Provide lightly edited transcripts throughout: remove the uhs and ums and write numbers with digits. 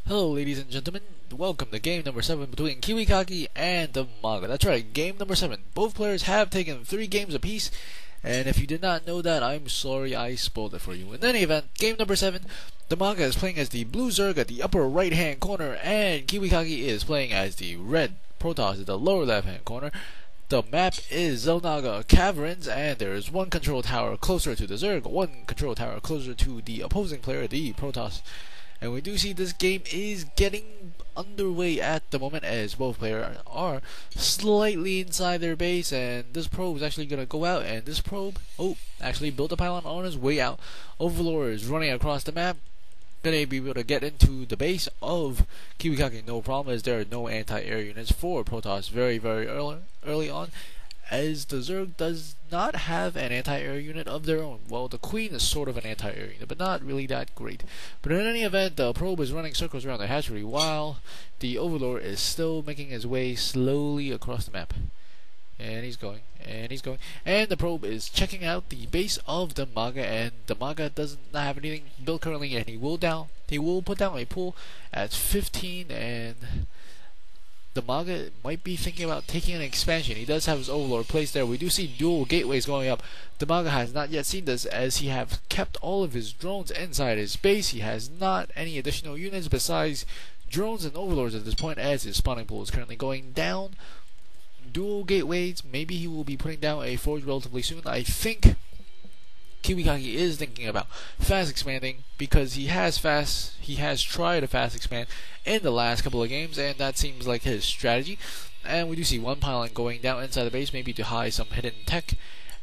Hello ladies and gentlemen, welcome to game number 7 between KiWiKaKi and DIMAGA. That's right, game number 7. Both players have taken 3 games apiece, and if you did not know that, I'm sorry I spoiled it for you. In any event, game number 7, DIMAGA is playing as the blue Zerg at the upper right hand corner, and KiWiKaKi is playing as the red Protoss at the lower left hand corner. The map is Xel Naga Caverns, and there is one control tower closer to the Zerg, one control tower closer to the opposing player, the Protoss. And we do see this game is getting underway at the moment as both players are slightly inside their base, and this probe is actually going to go out, and this probe, actually built a pylon on his way out. Overlord is running across the map, going to be able to get into the base of KiWiKaKi, no problem, as there are no anti-air units for Protoss very early on, as the Zerg does not have an anti-air unit of their own. Well, the Queen is sort of an anti-air unit, but not really that great. But in any event, the probe is running circles around the hatchery, while the Overlord is still making his way slowly across the map. And he's going, and he's going. And the probe is checking out the base of the DIMAGA, and the DIMAGA doesn't have anything built currently, and he will put down a pull at 15, and DIMAGA might be thinking about taking an expansion. He does have his Overlord placed there. We do see dual gateways going up. DIMAGA has not yet seen this, as he have kept all of his drones inside his base. He has not any additional units besides drones and Overlords at this point, as his spawning pool is currently going down. Dual gateways, maybe he will be putting down a forge relatively soon. I think KiWiKaKi is thinking about fast expanding, because he has tried a fast expand in the last couple of games, and that seems like his strategy. And we do see one pylon going down inside the base, maybe to hide some hidden tech,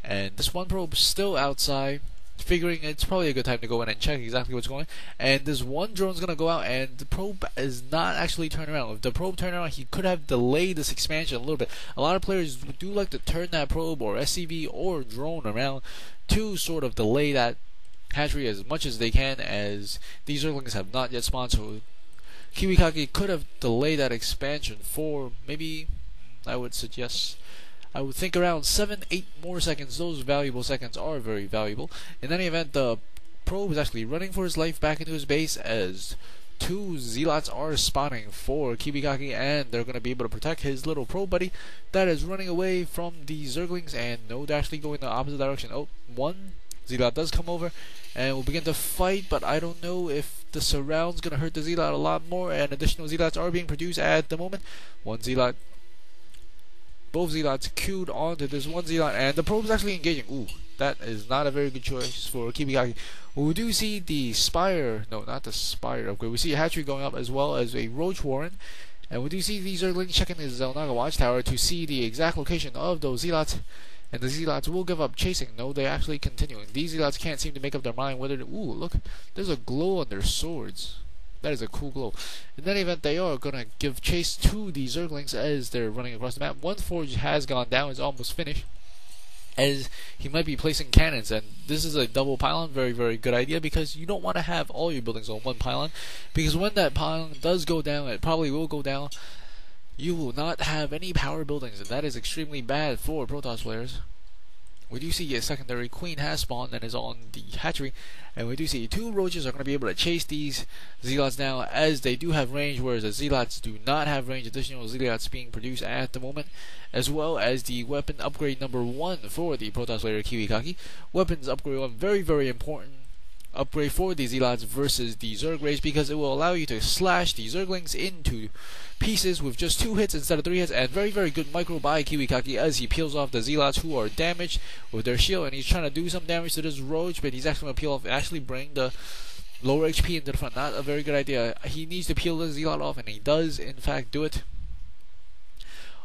and this one probe still outside, figuring it's probably a good time to go in and check exactly what's going on. And this one drone's gonna go out, and the probe is not actually turned around. If the probe turned around, he could have delayed this expansion a little bit. A lot of players do like to turn that probe or SCV or drone around to sort of delay that hatchery as much as they can, as these Zerglings have not yet spawned. So KiWiKaKi could have delayed that expansion for maybe, I would think around 7-8 more seconds. Those valuable seconds are very valuable. In any event, the probe is actually running for his life back into his base, as 2 Zealots are spawning for KiWiKaKi, and they're going to be able to protect his little probe buddy that is running away from the Zerglings. And no, they're actually going the opposite direction. Oh, one Zealot does come over and will begin to fight, but I don't know if the surround's going to hurt the Zealot a lot more, and additional Zealots are being produced at the moment. One Zealot, both Zealots queued onto this one Zealot, and the probe is actually engaging. Ooh, that is not a very good choice for KiWiKaKi. We do see the Spire, no, not the Spire upgrade. We see a hatchery going up as well as a Roach Warren, and we do see these Zerglings checking the Xel Naga watchtower to see the exact location of those Zealots. And the Zealots will give up chasing. No, they're actually continuing. These Zealots can't seem to make up their mind whether to... Ooh, look, there's a glow on their swords. That is a cool glow. In any event, they are going to give chase to the Zerglings as they're running across the map. One forge has gone down, is almost finished, as he might be placing cannons. And this is a double pylon, very good idea, because you don't want to have all your buildings on one pylon, because when that pylon does go down, it probably will go down, you will not have any power buildings, and that is extremely bad for Protoss players. We do see a secondary Queen has spawned and is on the hatchery, and we do see 2 Roaches are going to be able to chase these Zealots now, as they do have range, whereas the Zealots do not have range. Additional Zealots being produced at the moment, as well as the weapon upgrade number 1 for the Protoss player KiWiKaKi. Weapons upgrade 1, very important upgrade for the Zealots versus the Zerg race, because it will allow you to slash the Zerglings into pieces with just 2 hits instead of 3 hits, and very good micro by KiWiKaKi as he peels off the Zealots who are damaged with their shield, and he's trying to do some damage to this Roach, but he's actually going to peel off, actually bring the lower HP into the front. Not a very good idea. He needs to peel the Zealot off, and he does in fact do it.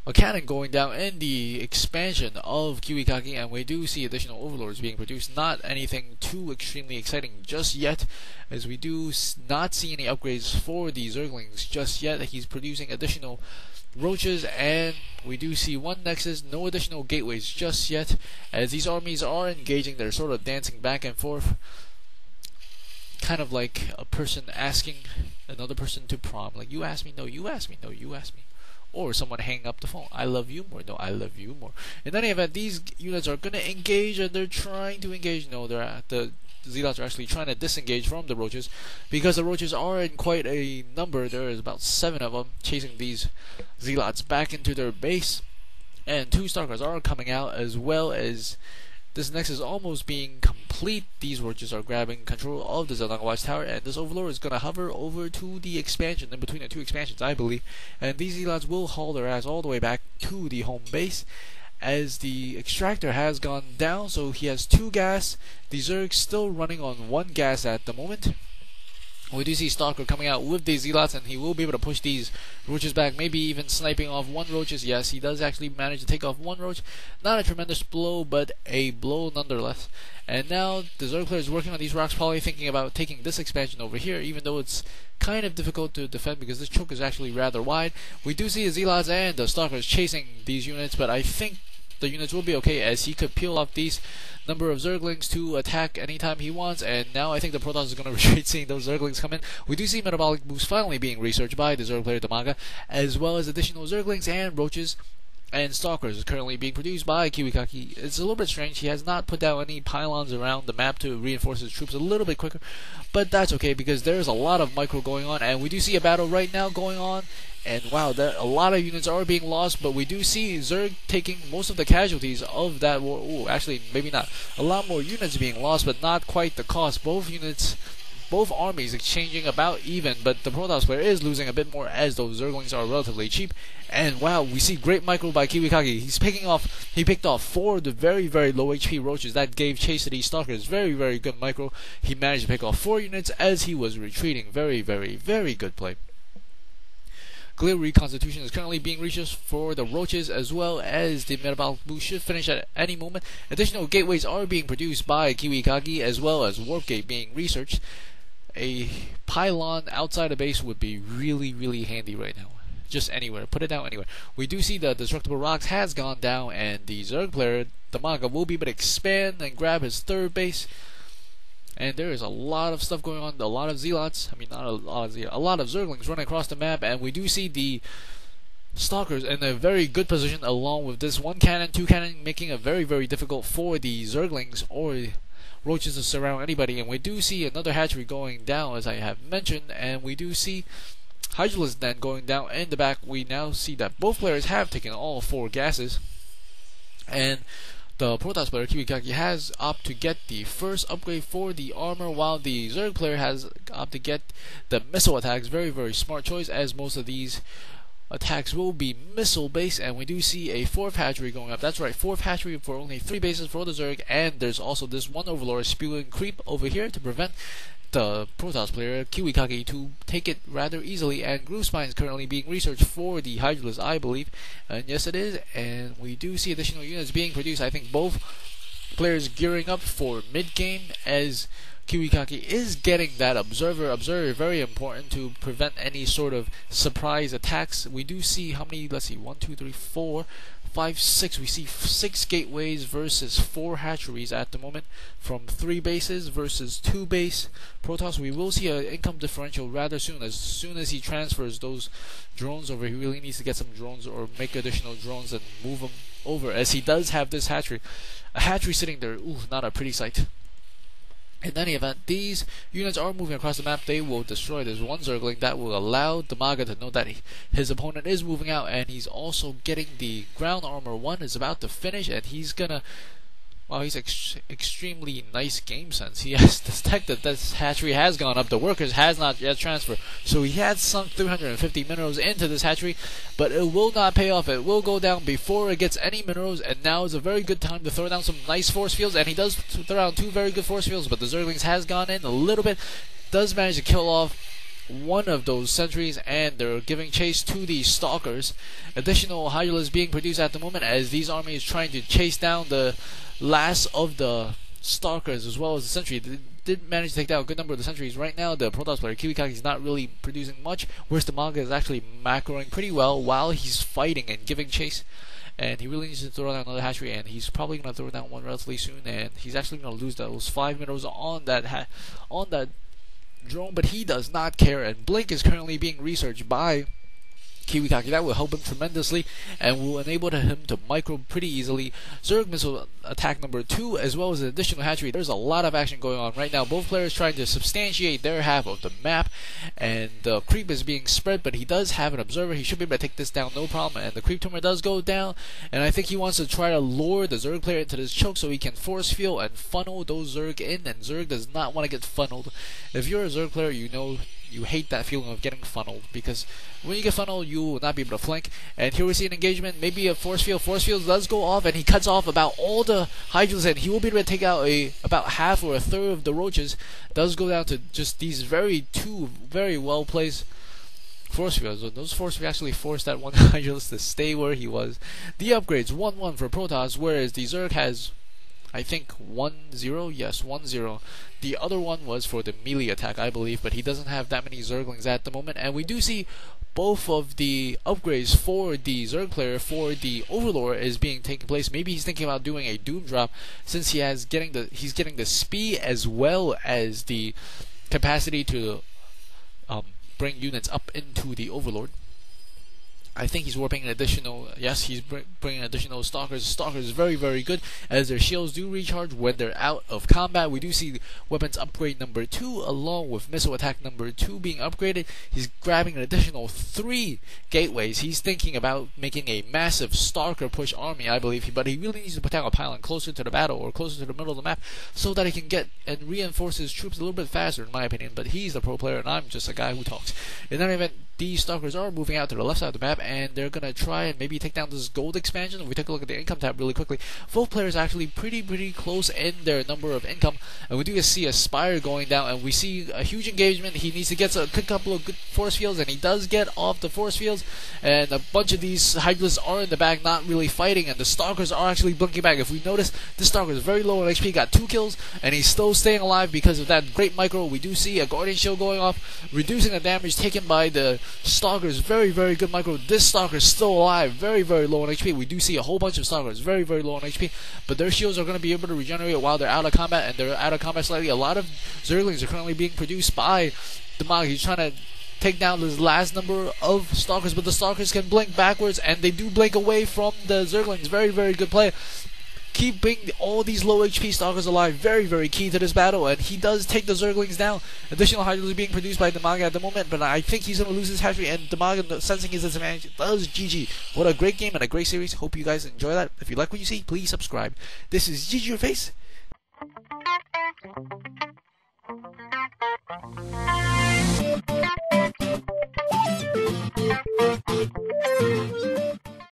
A cannon going down in the expansion of KiWiKaKi, and we do see additional Overlords being produced. Not anything too extremely exciting just yet, as we do not see any upgrades for the Zerglings just yet. He's producing additional Roaches, and we do see 1 Nexus, no additional gateways just yet, as these armies are engaging. They're sort of dancing back and forth, kind of like a person asking another person to prom, like, you ask me, no, you ask me, no, you ask me. Or someone hanging up the phone. I love you more. No, I love you more. In any event, these units are going to engage, and they're trying to engage. No, the the Zealots are actually trying to disengage from the roaches, because the roaches are in quite a number. There is about 7 of them chasing these Zealots back into their base, and 2 Starcrafters are coming out, as well as this nexus is almost being complete. These roaches are grabbing control of the Xel Naga Watchtower, and this Overlord is going to hover over to the expansion, in between the 2 expansions, I believe, and these Zealots will haul their ass all the way back to the home base, as the extractor has gone down, so he has 2 gas. The Zerg still running on 1 gas at the moment. We do see Stalker coming out with these Zealots, and he will be able to push these roaches back, maybe even sniping off 1 roaches. Yes, he does actually manage to take off 1 roach. Not a tremendous blow, but a blow nonetheless. And now the Zerg player is working on these rocks, probably thinking about taking this expansion over here, even though it's kind of difficult to defend because this choke is actually rather wide. We do see the Zealots and the Stalkers chasing these units, but I think the units will be okay, as he could peel off these number of Zerglings to attack anytime he wants. And now I think the Protoss is going to retreat, seeing those Zerglings come in. We do see metabolic boost finally being researched by the Zerg player DIMAGA, as well as additional Zerglings and roaches and Stalkers is currently being produced by KiWiKaKi. It's a little bit strange. He has not put down any pylons around the map to reinforce his troops a little bit quicker, but that's okay because there's a lot of micro going on, and we do see a battle right now going on. And wow, a lot of units are being lost, but we do see Zerg taking most of the casualties of that war. Ooh, actually, maybe not. A lot more units being lost, but not quite the cost. Both armies exchanging about even, but the Protoss player is losing a bit more, as those Zerglings are relatively cheap. And wow, we see great micro by KiWiKaKi. He picked off 4 of the very, very low HP roaches that gave chase to these Stalkers. Very, very good micro. He managed to pick off 4 units as he was retreating. Very, very, very good play. Clear reconstitution is currently being reached for the roaches, as well as the metabolic boost should finish at any moment. Additional gateways are being produced by KiWiKaKi, as well as warp gate being researched. A pylon outside the base would be really, really handy right now. Just anywhere. Put it down anywhere. We do see the destructible rocks has gone down, and the Zerg player, DIMAGA, will be able to expand and grab his 3rd base. And there is a lot of stuff going on, a lot of Zealots, a lot of Zerglings running across the map, and we do see the Stalkers in a very good position, along with this 1 cannon, 2 cannon, making it very, very difficult for the Zerglings or roaches to surround anybody. And we do see another hatchery going down, as I have mentioned, and we do see Hydralisk then going down in the back. We now see that both players have taken all 4 gases, and the Protoss player KiWiKaKi has opted to get the first upgrade for the armor, while the Zerg player has opted to get the missile attacks. Very, very smart choice, as most of these attacks will be missile based. And we do see a 4th hatchery going up. That's right, 4th hatchery for only 3 bases for the Zerg, and there's also this 1 Overlord spewing creep over here to prevent the Protoss player KiWiKaKi to take it rather easily. And Groove Spine is currently being researched for the Hydralisk, I believe, and yes it is. And we do see additional units being produced. I think both players gearing up for mid game, as KiWiKaKi is getting that observer, very important to prevent any sort of surprise attacks. We do see how many, let's see, 1, 2, 3, 4, 5, 6. We see 6 gateways versus 4 hatcheries at the moment, from 3 bases versus 2 base. Protoss, we will see an income differential rather soon. As soon as he transfers those drones over, he really needs to get some drones or make additional drones and move them over, as he does have this hatchery. A hatchery sitting there, ooh, not a pretty sight. In any event, these units are moving across the map. They will destroy this 1 Zergling. That will allow DIMAGA to know that his opponent is moving out, and he's also getting the ground armor 1 is about to finish, and he's gonna... Wow, he's extremely nice game sense. He has detected that this hatchery has gone up. The workers has not yet transferred. So he had sunk 350 minerals into this hatchery, but it will not pay off. It will go down before it gets any minerals, and now is a very good time to throw down some nice force fields, and he does throw down 2 very good force fields, but the Zerglings has gone in a little bit, does manage to kill off 1 of those sentries, and they're giving chase to the Stalkers. Additional Hydralisk being produced at the moment, as these armies trying to chase down the last of the Stalkers as well as the sentry. They did manage to take down a good number of the sentries. Right now, the Protoss player KiWiKaKi is not really producing much, whereas DIMAGA is actually macroing pretty well while he's fighting and giving chase. And he really needs to throw down another hatchery, and he's probably going to throw down 1 relatively soon, and he's actually going to lose those 5 minerals on that drone, but he does not care. And Blink is currently being researched by KiWiKaKi. That will help him tremendously and will enable him to micro pretty easily. Zerg missile attack number 2, as well as an additional hatchery. There's a lot of action going on right now. Both players trying to substantiate their half of the map, and the creep is being spread, but he does have an observer. He should be able to take this down no problem, and the creep tumor does go down, and I think he wants to try to lure the Zerg player into this choke so he can force field and funnel those Zerg in, and Zerg does not want to get funneled. If you're a Zerg player, you know you hate that feeling of getting funneled, because when you get funneled, you will not be able to flank. And here we see an engagement, maybe a force field. Force field does go off, and he cuts off about all the Hydras, and he will be able to take out about half or a third of the roaches. Does go down to just these two very well placed force fields. So those force fields actually forced that one Hydras to stay where he was. The upgrades 1-1 for Protoss, whereas the Zerg has, I think, 1-0. Yes, 1-0. The other one was for the melee attack, I believe, but he doesn't have that many Zerglings at the moment. And we do see both of the upgrades for the Zerg player for the Overlord is being taken place. Maybe he's thinking about doing a Doom drop, since he's getting the speed as well as the capacity to bring units up into the Overlord. I think he's warping an additional, yes, he's bringing additional Stalkers. Stalkers is very, very good, as their shields do recharge when they're out of combat. We do see weapons upgrade number 2, along with missile attack number 2 being upgraded. He's grabbing an additional 3 gateways. He's thinking about making a massive Stalker push army, I believe, but he really needs to put down a pylon closer to the battle or closer to the middle of the map so that he can get and reinforce his troops a little bit faster, in my opinion. But he's the pro player, and I'm just a guy who talks. In any event, these Stalkers are moving out to the left side of the map, and they're going to try and maybe take down this gold expansion. If we take a look at the income tab really quickly, both players actually pretty close in their number of income, and we do see a Spire going down, and we see a huge engagement. He needs to get a good couple of good force fields, and he does get off the force fields, and a bunch of these Hydras are in the back not really fighting, and the Stalkers are actually blinking back. If we notice, this Stalker is very low on HP, got 2 kills, and he's still staying alive because of that great micro. We do see a Guardian Shield going off, reducing the damage taken by the Stalkers. Very good micro. This Stalker is still alive, very low on HP. We do see a whole bunch of Stalkers, very low on HP, but their shields are going to be able to regenerate while they're out of combat, and they're out of combat slightly. A lot of Zerglings are currently being produced by DIMAGA. He's trying to take down this last number of Stalkers, but the Stalkers can blink backwards, and they do blink away from the Zerglings. Very good play. Keeping all these low HP Stalkers alive, very key to this battle, and he does take the Zerglings down. Additional Hydras being produced by DIMAGA at the moment, but I think he's going to lose his hatchery, and DIMAGA, sensing his disadvantage, does GG. What a great game and a great series. Hope you guys enjoy that. If you like what you see, please subscribe. This is ggurface.